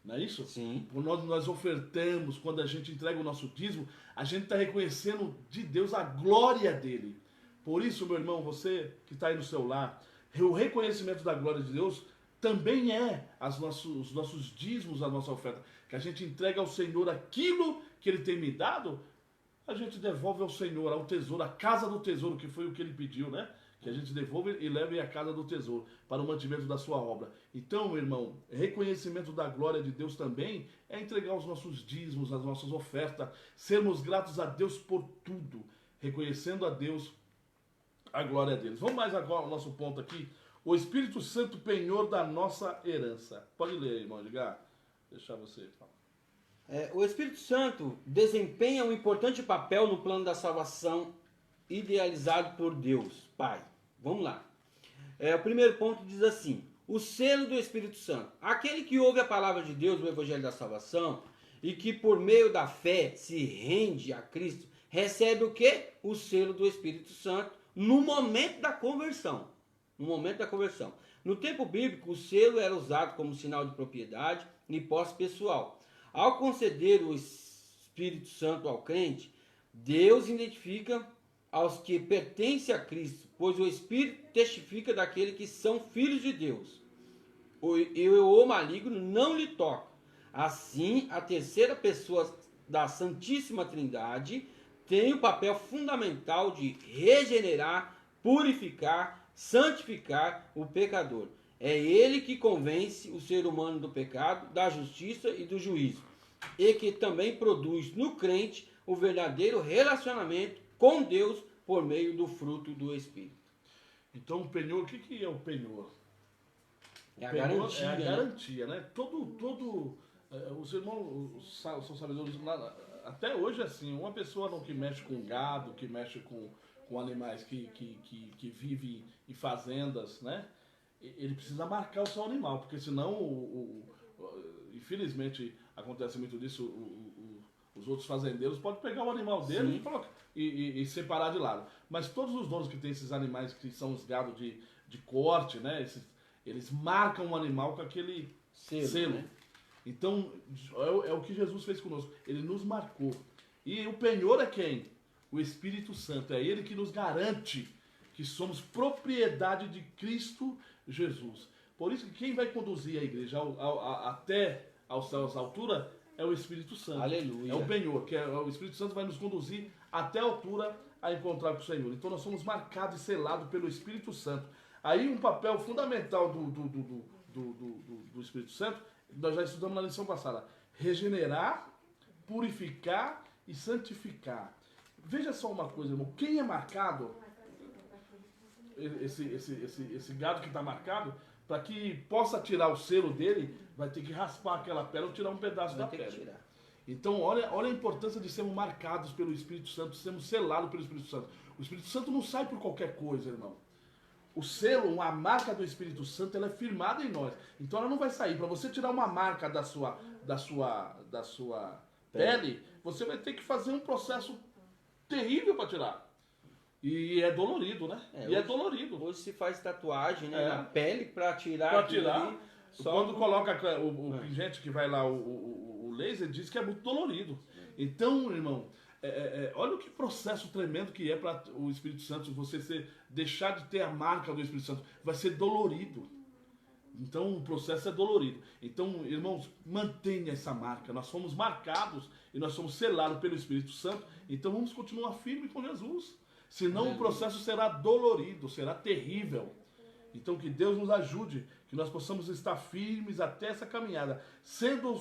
Não é isso? Sim. Quando nós ofertamos, quando a gente entrega o nosso dízimo, a gente está reconhecendo de Deus a glória dele. Por isso, meu irmão, você que está aí no seu lar, o reconhecimento da glória de Deus também é os nossos dízimos, a nossa oferta. Que a gente entrega ao Senhor aquilo que ele tem me dado, a gente devolve ao Senhor, ao tesouro, à casa do tesouro, que foi o que ele pediu, né? Que a gente devolve e leve à casa do tesouro, para o mantimento da sua obra. Então, meu irmão, reconhecimento da glória de Deus também é entregar os nossos dízimos, as nossas ofertas, sermos gratos a Deus por tudo, reconhecendo a Deus a glória deles. Vamos mais agora ao nosso ponto aqui. O Espírito Santo, penhor da nossa herança. Pode ler aí, irmão Edgar. Deixar você falar. O Espírito Santo desempenha um importante papel no plano da salvação idealizado por Deus, Pai. Vamos lá. O primeiro ponto diz assim: o selo do Espírito Santo. Aquele que ouve a palavra de Deus, o Evangelho da Salvação, e que por meio da fé se rende a Cristo, recebe o quê? O selo do Espírito Santo no momento da conversão. No momento da conversão. No tempo bíblico, o selo era usado como sinal de propriedade e posse pessoal. Ao conceder o Espírito Santo ao crente, Deus identifica aos que pertencem a Cristo, pois o Espírito testifica daqueles que são filhos de Deus. O maligno não lhe toca. Assim, a terceira pessoa da Santíssima Trindade tem o papel fundamental de regenerar, purificar, santificar o pecador. É ele que convence o ser humano do pecado, da justiça e do juízo, e que também produz no crente o verdadeiro relacionamento com Deus por meio do fruto do Espírito. Então, o penhor, o que é o penhor? É a garantia. É a garantia, né? Os irmãos são sabedores, até hoje, assim, uma pessoa que mexe com gado, que mexe com animais que vivem em fazendas, né? Ele precisa marcar o seu animal, porque senão, infelizmente, acontece muito disso, os outros fazendeiros podem pegar o animal dele e separar de lado. Mas todos os donos que têm esses animais, que são os gados de corte, né? Eles marcam o animal com aquele selo. Né? Então, é o que Jesus fez conosco. Ele nos marcou. E o penhor é quem? O Espírito Santo. É ele que nos garante que somos propriedade de Cristo Jesus. Por isso que quem vai conduzir a igreja até às alturas é o Espírito Santo. Aleluia. É o penhor, que o Espírito Santo vai nos conduzir até a altura a encontrar com o Senhor. Então nós somos marcados e selados pelo Espírito Santo. Aí um papel fundamental do Espírito Santo, nós já estudamos na lição passada: regenerar, purificar e santificar. Veja só uma coisa, irmão. Quem é marcado, esse gado que está marcado, para que possa tirar o selo dele, vai ter que raspar aquela pele ou tirar um pedaço da pele. Então, olha a importância de sermos marcados pelo Espírito Santo, sermos selados pelo Espírito Santo. O Espírito Santo não sai por qualquer coisa, irmão. O selo, a marca do Espírito Santo, ela é firmada em nós. Então ela não vai sair. Para você tirar uma marca da sua pele, você vai ter que fazer um processo terrível para tirar. E é dolorido, né? É dolorido. Hoje se faz tatuagem, né, na pele para tirar. Para tirar. Quando coloca o pingente que vai lá, o laser, diz que é muito dolorido. Então, irmão, olha o que processo tremendo que é para o Espírito Santo, você deixar de ter a marca do Espírito Santo. Vai ser dolorido. Então o processo é dolorido. Então, irmãos, mantenha essa marca. Nós fomos marcados e nós somos selados pelo Espírito Santo. Então vamos continuar firmes com Jesus. Senão o processo será dolorido, será terrível. Então que Deus nos ajude, que nós possamos estar firmes até essa caminhada, sendo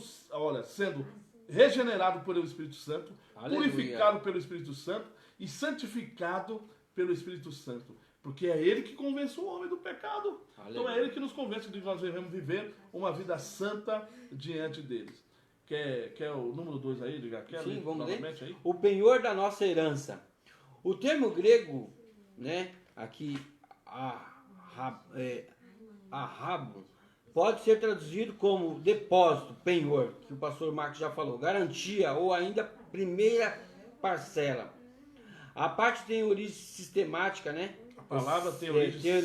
regenerado pelo Espírito Santo, Aleluia. Purificado pelo Espírito Santo e santificado pelo Espírito Santo. Porque é Ele que convence o homem do pecado. Aleluia. Então é Ele que nos convence de que nós devemos viver uma vida santa diante deles. Quer o número 2 aí, Edgar? Sim, vamos ler. Aí? O penhor da nossa herança. O termo grego, né, aqui, arrabo, pode ser traduzido como depósito, penhor, que o pastor Marcos já falou, garantia ou ainda primeira parcela. A parte tem origem sistemática, né? A palavra tem origem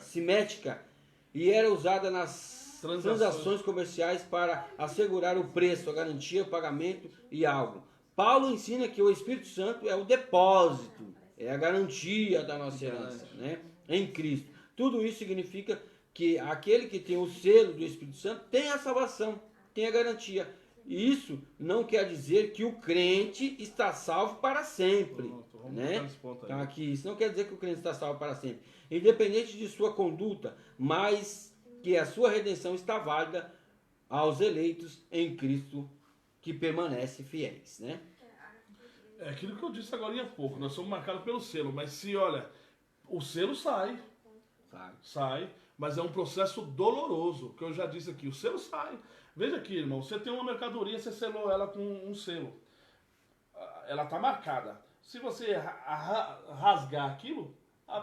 simética e era usada nas transações comerciais para assegurar o preço, a garantia, o pagamento e algo. Paulo ensina que o Espírito Santo é o depósito, é a garantia da nossa herança, né? Em Cristo. Tudo isso significa que aquele que tem o selo do Espírito Santo tem a salvação, tem a garantia. E isso não quer dizer que o crente está salvo para sempre, né? Então aqui, isso não quer dizer que o crente está salvo para sempre, independente de sua conduta, mas que a sua redenção está válida aos eleitos em Cristo que permanecem fiéis, né? É aquilo que eu disse agora há pouco, nós somos marcados pelo selo, mas se olha, o selo sai, mas é um processo doloroso, que eu já disse aqui, o selo sai. Veja aqui, irmão, você tem uma mercadoria, você selou ela com um selo, ela está marcada. Se você rasgar aquilo,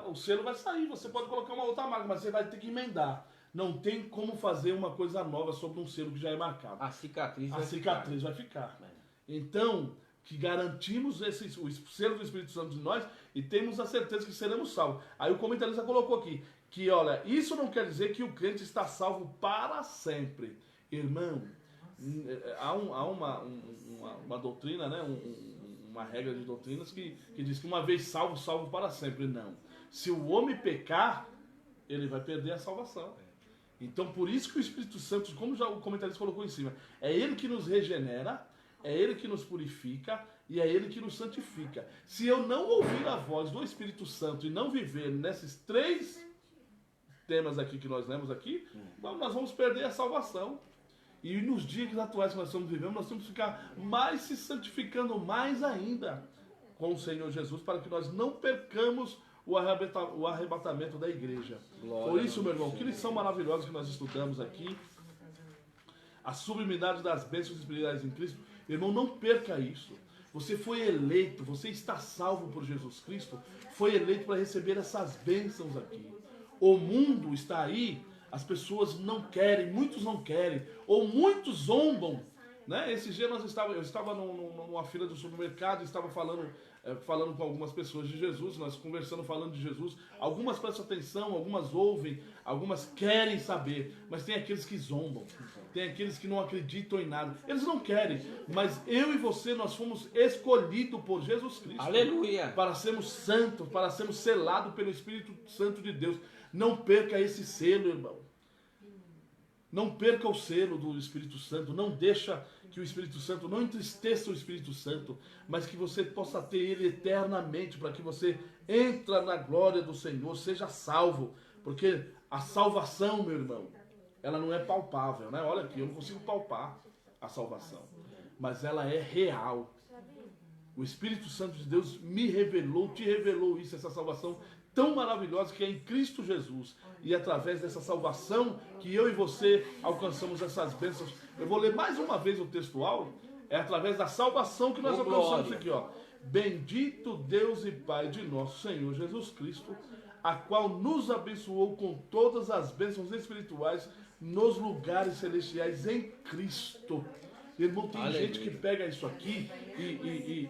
o selo vai sair, você pode colocar uma outra marca, mas você vai ter que emendar. Não tem como fazer uma coisa nova sobre um selo que já é marcado. A cicatriz vai ficar. Então, que garantimos o selo do Espírito Santo de nós e temos a certeza que seremos salvos. Aí o comentarista colocou aqui, que olha, isso não quer dizer que o crente está salvo para sempre. Irmão, há uma doutrina, né? Uma regra de doutrinas que diz que uma vez salvo, salvo para sempre. Não. Se o homem pecar, ele vai perder a salvação. Então, por isso que o Espírito Santo, como já o comentarista colocou em cima, é ele que nos regenera, é ele que nos purifica e é ele que nos santifica. Se eu não ouvir a voz do Espírito Santo e não viver nesses 3 temas aqui que nós lemos aqui, nós vamos perder a salvação. E nos dias atuais que nós estamos vivendo, nós temos que ficar mais se santificando mais ainda com o Senhor Jesus, para que nós não percamos o arrebatamento da igreja. Glória. Por isso, meu irmão, que lição maravilhosa que nós estudamos aqui. A sublimidade das bênçãos espirituais em Cristo. Irmão, não perca isso. Você foi eleito, você está salvo por Jesus Cristo, foi eleito para receber essas bênçãos aqui. O mundo está aí, as pessoas não querem, muitos não querem, ou muitos zombam, né? Esse dia eu estava numa fila do supermercado, estava falando com algumas pessoas de Jesus, nós conversando, falando de Jesus. Algumas prestam atenção, algumas ouvem, algumas querem saber, mas tem aqueles que zombam, tem aqueles que não acreditam em nada. Eles não querem, mas eu e você, nós fomos escolhidos por Jesus Cristo. Aleluia! Para sermos santos, para sermos selados pelo Espírito Santo de Deus. Não perca esse selo, irmão. Não perca o selo do Espírito Santo. Não deixa que o Espírito Santo, não entristeça o Espírito Santo, mas que você possa ter ele eternamente, para que você entre na glória do Senhor, seja salvo. Porque a salvação, meu irmão, ela não é palpável, né? Olha aqui, eu não consigo palpar a salvação, mas ela é real. O Espírito Santo de Deus me revelou, te revelou isso, essa salvação tão maravilhosa que é em Cristo Jesus. E através dessa salvação que eu e você alcançamos essas bênçãos. Eu vou ler mais uma vez o textual. É através da salvação que nós alcançamos aqui, ó. Bendito Deus e Pai de nosso Senhor Jesus Cristo, a qual nos abençoou com todas as bênçãos espirituais nos lugares celestiais em Cristo. Irmão, tem gente que pega isso aqui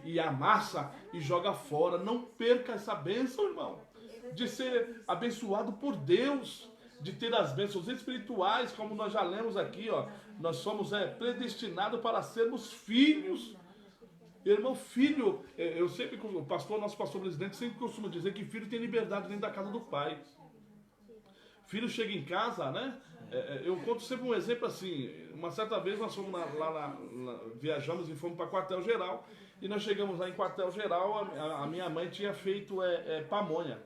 e amassa e joga fora. Não perca essa bênção, irmão, de ser abençoado por Deus, de ter as bênçãos espirituais, como nós já lemos aqui, ó. Nós somos predestinados para sermos filhos. Irmão, filho, eu sempre, nosso pastor presidente sempre costuma dizer que filho tem liberdade dentro da casa do pai. Filho chega em casa, né? Eu conto sempre um exemplo assim. Uma certa vez nós fomos viajamos e fomos para quartel-geral, e nós chegamos lá em quartel-geral, a minha mãe tinha feito pamonha.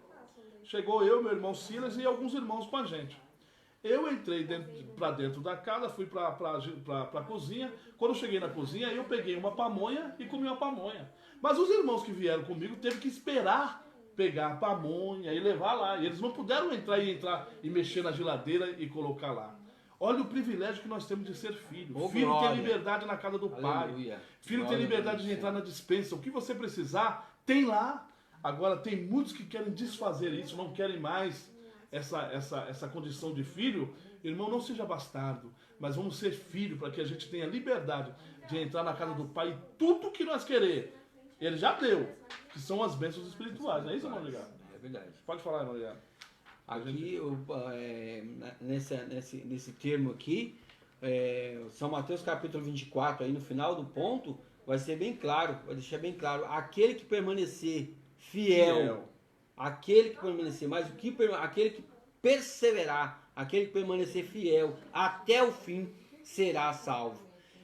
Chegou eu, meu irmão Silas e alguns irmãos com a gente. Eu entrei para dentro da casa, fui para a cozinha. Quando eu cheguei na cozinha, eu peguei uma pamonha e comi uma pamonha. Mas os irmãos que vieram comigo teve que esperar pegar a pamonha e levar lá. E eles não puderam entrar e mexer na geladeira e colocar lá. Olha o privilégio que nós temos de ser filho. Filho tem liberdade na casa do pai. Filho tem liberdade de entrar na despensa. O que você precisar, tem lá. Agora, tem muitos que querem desfazer isso, não querem mais essa condição de filho, Irmão, não seja bastardo, mas vamos ser filho para que a gente tenha liberdade de entrar na casa do Pai e tudo que nós querer, Ele já deu, que são as bênçãos espirituais, não é isso, irmão ligado? É verdade. Pode falar, irmão ligado. Aqui, nesse termo aqui, São Mateus capítulo 24, aí no final do ponto, vai ser bem claro, vai deixar bem claro, aquele que permanecer fiel. Aquele que permanecer, mas aquele que perseverar, aquele que permanecer fiel até o fim será salvo.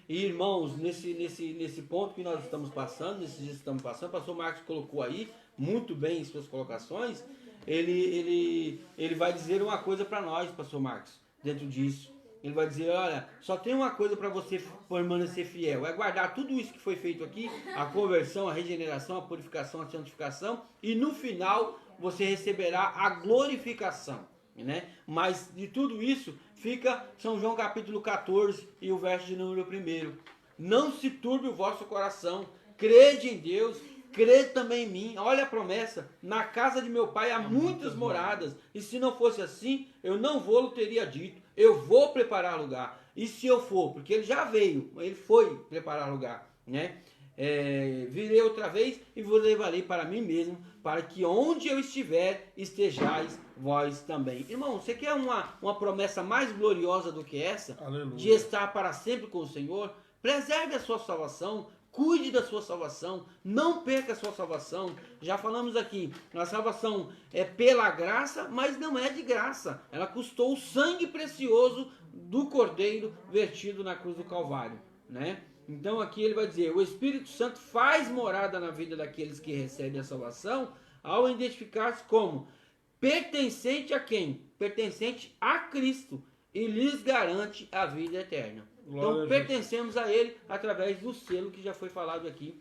E irmãos, nesse ponto que nós estamos passando, nesses dias que estamos passando, o pastor Marcos colocou aí muito bem em suas colocações. Ele vai dizer uma coisa para nós, pastor Marcos, dentro disso. Ele vai dizer, olha, só tem uma coisa para você permanecer fiel, é guardar tudo isso que foi feito aqui, a conversão, a regeneração, a purificação, a santificação, e no final você receberá a glorificação, né? Mas de tudo isso fica São João capítulo 14 e o verso de número 1. Não se turbe o vosso coração, crede em Deus, crede também em mim. Olha a promessa, na casa de meu pai há muitas moradas, e se não fosse assim, eu não vou-lo teria dito, eu vou preparar lugar. E se eu for, porque ele já veio, ele foi preparar lugar, né? Virei outra vez e vos levarei para mim mesmo, para que onde eu estiver, estejais vós também. Irmão, você quer uma promessa mais gloriosa do que essa? Aleluia. De estar para sempre com o Senhor? Preserve a sua salvação, cuide da sua salvação, não perca a sua salvação. Já falamos aqui, a salvação é pela graça, mas não é de graça. Ela custou o sangue precioso do Cordeiro vertido na cruz do Calvário, né? Então aqui ele vai dizer, o Espírito Santo faz morada na vida daqueles que recebem a salvação, ao identificar-se como pertencente a quem? Pertencente a Cristo, e lhes garante a vida eterna. Então pertencemos a Ele através do selo que já foi falado aqui,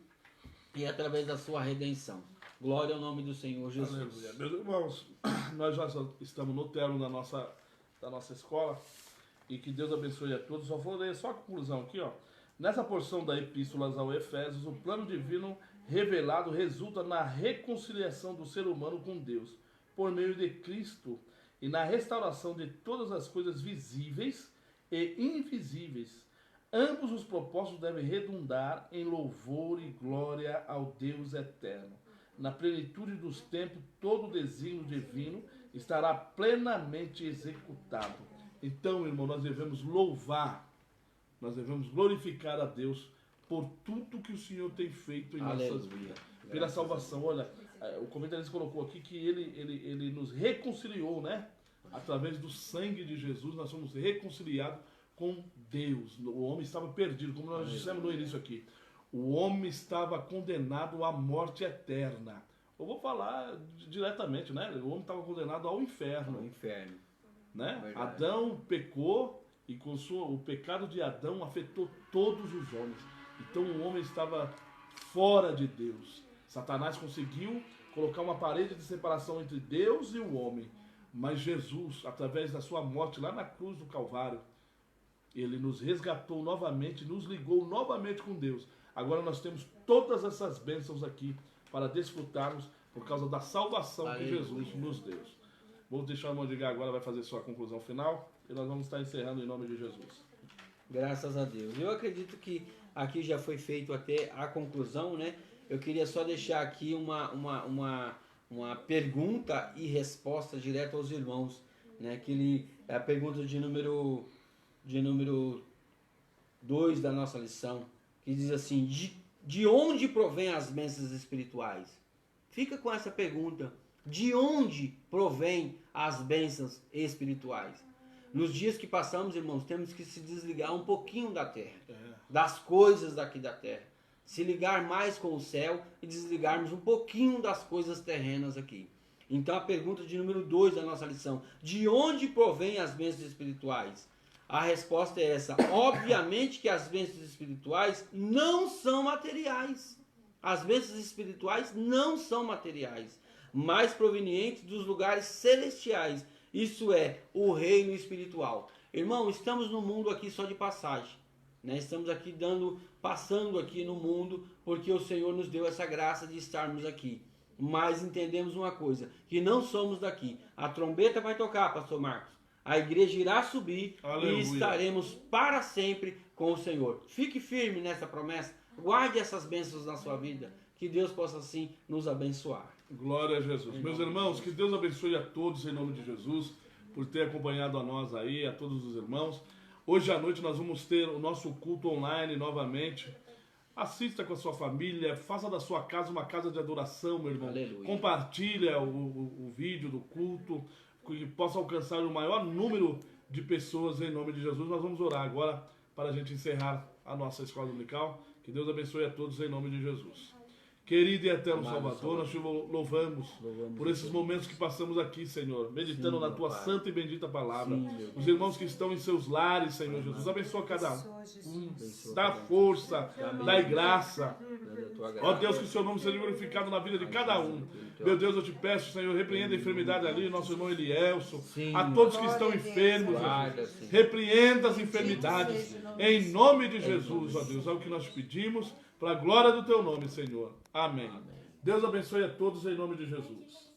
e através da sua redenção. Glória ao nome do Senhor Jesus. Aleluia. Meus irmãos, nós já estamos no término da nossa escola, e que Deus abençoe a todos. Só vou ler só a conclusão aqui, ó. Nessa porção da Epístola aos Efésios, o plano divino revelado resulta na reconciliação do ser humano com Deus, por meio de Cristo, e na restauração de todas as coisas visíveis e invisíveis. Ambos os propósitos devem redundar em louvor e glória ao Deus eterno. Na plenitude dos tempos, todo o desígnio divino estará plenamente executado. Então, irmão, nós devemos louvar, nós devemos glorificar a Deus por tudo que o Senhor tem feito em nossas vidas. Pela salvação. Olha, o comentarista colocou aqui que ele nos reconciliou, né? Através do sangue de Jesus, nós somos reconciliados com Deus. O homem estava perdido, como nós dissemos no início aqui. O homem estava condenado à morte eterna. Eu vou falar diretamente, né? O homem estava condenado ao inferno. Ao inferno. Né? Adão pecou, e com o pecado de Adão afetou todos os homens. Então o homem estava fora de Deus. Satanás conseguiu colocar uma parede de separação entre Deus e o homem. Mas Jesus, através da sua morte lá na cruz do Calvário, ele nos resgatou novamente, nos ligou novamente com Deus. Agora nós temos todas essas bênçãos aqui para desfrutarmos por causa da salvação que Jesus nos deu. Vou deixar o irmão Edgar agora, vai fazer sua conclusão final e nós vamos estar encerrando em nome de Jesus. Graças a Deus. Eu acredito que aqui já foi feito até a conclusão, né? Eu queria só deixar aqui uma pergunta e resposta direta aos irmãos, né? É a pergunta de número 2 da nossa lição, que diz assim, de onde provém as bênçãos espirituais? Fica com essa pergunta. De onde provém as bênçãos espirituais? Nos dias que passamos, irmãos, temos que se desligar um pouquinho da terra, das coisas daqui da terra. Se ligar mais com o céu e desligarmos um pouquinho das coisas terrenas aqui. Então a pergunta de número 2 da nossa lição, de onde provém as bênçãos espirituais? A resposta é essa, obviamente que as bênçãos espirituais não são materiais. As bênçãos espirituais não são materiais, mas provenientes dos lugares celestiais, isso é, o reino espiritual. Irmão, estamos no mundo aqui só de passagem, né? Estamos aqui passando aqui no mundo, porque o Senhor nos deu essa graça de estarmos aqui. Mas entendemos uma coisa, que não somos daqui. A trombeta vai tocar, pastor Marcos. a igreja irá subir Aleluia. e estaremos para sempre com o Senhor. Fique firme nessa promessa, guarde essas bênçãos na sua vida, que Deus possa assim nos abençoar. Glória a Jesus. Meus irmãos, que Deus abençoe a todos em nome de Jesus, por ter acompanhado a nós aí, a todos os irmãos. Hoje à noite nós vamos ter o nosso culto online novamente. Assista com a sua família, faça da sua casa uma casa de adoração, meu irmão. Aleluia. Compartilha o vídeo do culto, que possa alcançar o maior número de pessoas em nome de Jesus. Nós vamos orar agora para a gente encerrar a nossa escola dominical. Que Deus abençoe a todos em nome de Jesus. Querido e eterno Salvador, nós te louvamos por esses momentos que passamos aqui, Senhor, meditando na tua santa e bendita palavra. Os irmãos que estão em seus lares, Senhor Jesus, abençoa cada um, dá força, dá graça. Ó Deus, que o seu nome seja glorificado na vida de cada um. Meu Deus, eu te peço, Senhor, repreenda a enfermidade ali, nosso irmão Elielson, a todos que estão enfermos, Jesus. Repreenda as enfermidades em nome de Jesus, ó Deus, é o que nós pedimos, para a glória do teu nome, Senhor. Amém. Deus abençoe a todos em nome de Jesus.